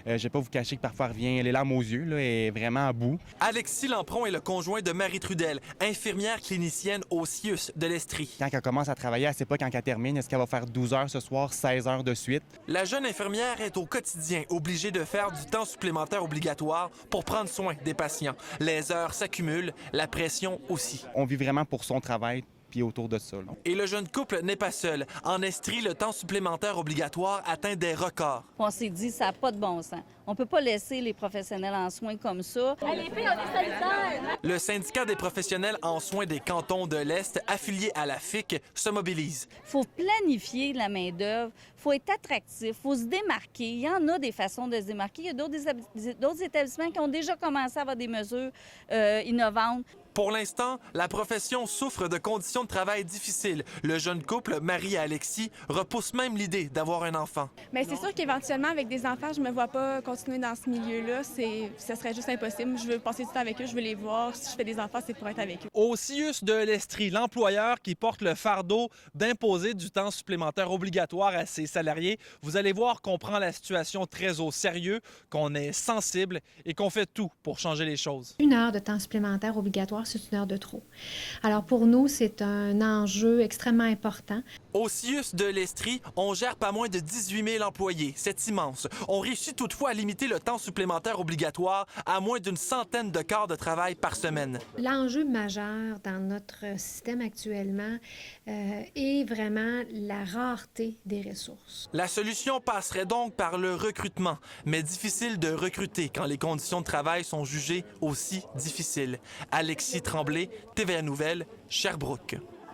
Je vais pas vous cacher que parfois elle revient les larmes aux yeux, là, elle est vraiment à bout. Alexis Lampron est le conjoint de Marie Trudel, infirmière clinicienne au CIUS de l'Estrie. Quand elle commence à travailler, elle ne sait pas quand elle termine. Est-ce qu'elle va faire 12 heures ce soir, 16 heures de suite? La jeune infirmière est au quotidien obligée de faire du temps supplémentaire obligatoire pour prendre soin des patients. Les heures s'accumulent, la pression aussi. On vit vraiment pour son travail puis autour de ça, là. Et le jeune couple n'est pas seul. En Estrie, le temps supplémentaire obligatoire atteint des records. On s'est dit, ça n'a pas de bon sens. On ne peut pas laisser les professionnels en soins comme ça. Allez, filles, on est solidaires! Le syndicat des professionnels en soins des cantons de l'Est, affilié à la FIC, se mobilise. Il faut planifier la main-d'œuvre, il faut être attractif, il faut se démarquer. Il y en a des façons de se démarquer. Il y a d'autres établissements qui ont déjà commencé à avoir des mesures innovantes. Pour l'instant, la profession souffre de conditions de travail difficiles. Le jeune couple, Marie et Alexis, repousse même l'idée d'avoir un enfant. Bien, c'est sûr qu'éventuellement, avec des enfants, je me vois pas continuer dans ce milieu-là. Ça serait juste impossible. Je veux passer du temps avec eux, je veux les voir. Si je fais des enfants, c'est pour être avec eux. Au CIUS de l'Estrie, l'employeur qui porte le fardeau d'imposer du temps supplémentaire obligatoire à ses salariés, vous allez voir qu'on prend la situation très au sérieux, qu'on est sensible et qu'on fait tout pour changer les choses. 1 heure de temps supplémentaire obligatoire, c'est 1 heure de trop. Alors pour nous, c'est un enjeu extrêmement important. Au CIUS de l'Estrie, on gère pas moins de 18 000 employés. C'est immense. On réussit toutefois à limiter le temps supplémentaire obligatoire à moins d'une centaine de quarts de travail par semaine. L'enjeu majeur dans notre système actuellement est vraiment la rareté des ressources. La solution passerait donc par le recrutement, mais difficile de recruter quand les conditions de travail sont jugées aussi difficiles. Alexis Tremblay, TVA Nouvelles, Sherbrooke.